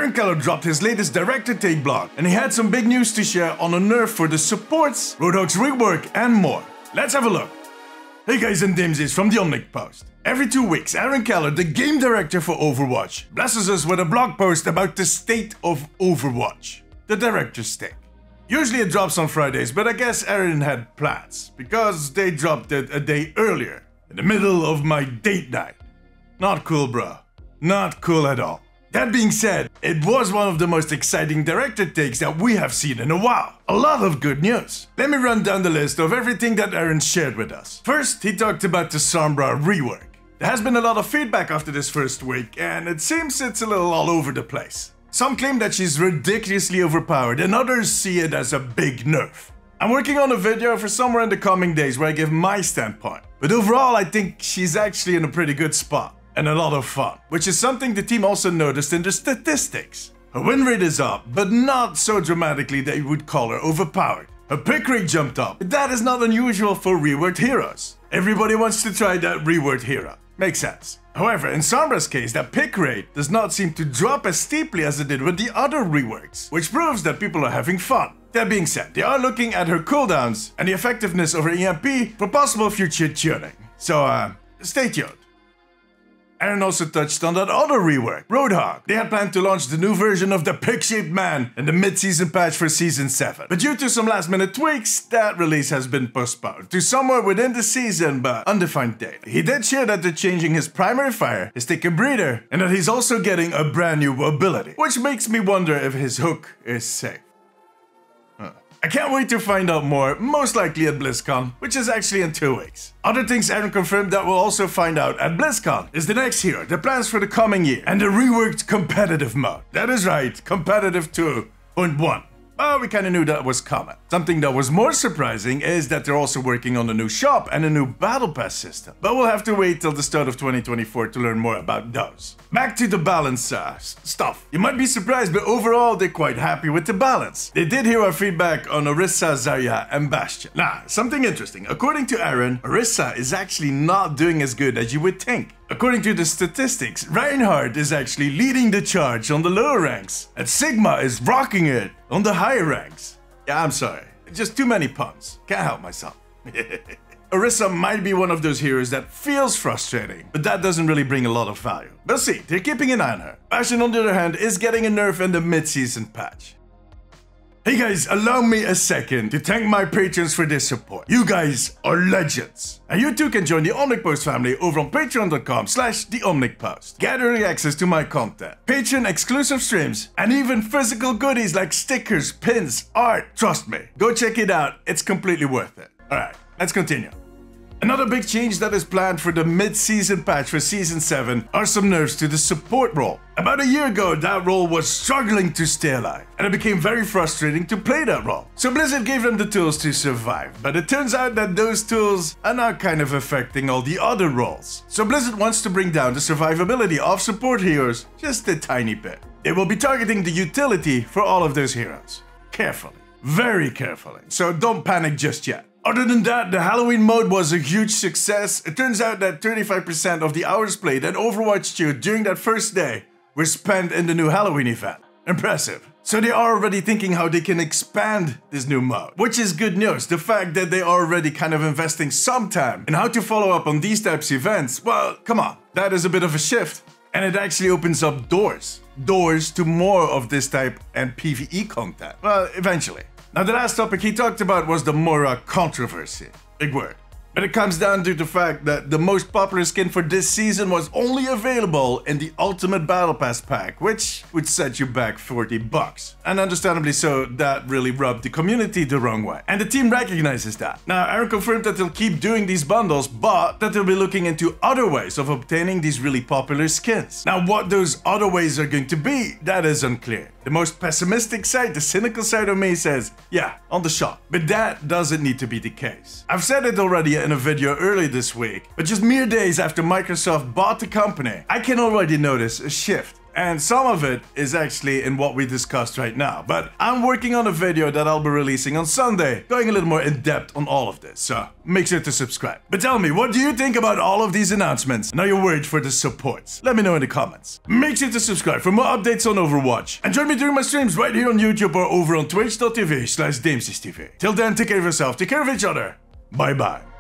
Aaron Keller dropped his latest director take blog, and he had some big news to share on a nerf for the supports, Roadhog's rework, and more. Let's have a look. Hey guys and dimsies from the Omnic Post. Every 2 weeks, Aaron Keller, the game director for Overwatch, blesses us with a blog post about the state of Overwatch, the director's take. Usually it drops on Fridays, but I guess Aaron had plans, because they dropped it a day earlier, in the middle of my date night. Not cool, bro. Not cool at all. That being said, it was one of the most exciting director takes that we have seen in a while. A lot of good news. Let me run down the list of everything that Aaron shared with us. First, he talked about the Sombra rework. There has been a lot of feedback after this first week, and it seems it's a little all over the place. Some claim that she's ridiculously overpowered, and others see it as a big nerf. I'm working on a video for somewhere in the coming days where I give my standpoint. But overall, I think she's actually in a pretty good spot. And a lot of fun, which is something the team also noticed in the statistics. Her win rate is up, but not so dramatically that you would call her overpowered. Her pick rate jumped up, but that is not unusual for reworked heroes. Everybody wants to try that reworked hero. Makes sense. However, in Sombra's case, that pick rate does not seem to drop as steeply as it did with the other reworks, which proves that people are having fun. That being said, they are looking at her cooldowns and the effectiveness of her EMP for possible future tuning. So, stay tuned. Aaron also touched on that other rework, Roadhog. They had planned to launch the new version of the pig-shaped man in the mid-season patch for Season 7. But due to some last-minute tweaks, that release has been postponed to somewhere within the season, but undefined date. He did share that they're changing his primary fire, his take a breather, and that he's also getting a brand new ability, which makes me wonder if his hook is safe. I can't wait to find out more, most likely at BlizzCon, which is actually in 2 weeks. Other things Aaron confirmed that we'll also find out at BlizzCon is the next hero, the plans for the coming year, and the reworked competitive mode. That is right, competitive 2.1. Well, we kinda knew that was coming. Something that was more surprising is that they're also working on a new shop and a new battle pass system. But we'll have to wait till the start of 2024 to learn more about those. Back to the balance stuff. You might be surprised, but overall they're quite happy with the balance. They did hear our feedback on Orisa, Zarya, and Bastion. Now, something interesting. According to Aaron, Orisa is actually not doing as good as you would think. According to the statistics, Reinhardt is actually leading the charge on the lower ranks, and Sigma is rocking it on the higher ranks. Yeah, I'm sorry. Just too many puns. Can't help myself. Orisa might be one of those heroes that feels frustrating, but that doesn't really bring a lot of value. We'll see, they're keeping an eye on her. Bastion, on the other hand, is getting a nerf in the mid-season patch. Hey guys, allow me a second to thank my patrons for their support. You guys are legends. And you too can join the Omnic Post family over on patreon.com/theomnicpost. Get early access to my content, Patreon exclusive streams, and even physical goodies like stickers, pins, art. Trust me, go check it out, it's completely worth it. Alright, let's continue. Another big change that is planned for the mid-season patch for Season 7 are some nerfs to the support role. About a year ago, that role was struggling to stay alive, and it became very frustrating to play that role. So Blizzard gave them the tools to survive, but it turns out that those tools are now kind of affecting all the other roles. So Blizzard wants to bring down the survivability of support heroes just a tiny bit. They will be targeting the utility for all of those heroes. Carefully, very carefully, so don't panic just yet. Other than that, the Halloween mode was a huge success. It turns out that 35% of the hours played at Overwatch 2 during that first day were spent in the new Halloween event. Impressive. So they are already thinking how they can expand this new mode, which is good news. The fact that they are already kind of investing some time in how to follow up on these types of events, well, come on, that is a bit of a shift. And it actually opens up doors to more of this type and PvE content. Well, eventually. Now, the last topic he talked about was the Mora controversy. Big word. But it comes down to the fact that the most popular skin for this season was only available in the Ultimate Battle Pass pack, which would set you back $40. And understandably so, that really rubbed the community the wrong way. And the team recognizes that. Now, Aaron confirmed that they'll keep doing these bundles, but that they'll be looking into other ways of obtaining these really popular skins. Now, what those other ways are going to be, that is unclear. The most pessimistic side, the cynical side of me says, yeah, on the shop. But that doesn't need to be the case. I've said it already in a video earlier this week, but just mere days after Microsoft bought the company, I can already notice a shift. And some of it is actually in what we discussed right now. But I'm working on a video that I'll be releasing on Sunday, going a little more in depth on all of this, so make sure to subscribe. But tell me, what do you think about all of these announcements? And are you worried for the supports? Let me know in the comments. Make sure to subscribe for more updates on Overwatch. And join me during my streams right here on YouTube or over on twitch.tv/DamesisTV. Till then, take care of yourself, take care of each other. Bye bye.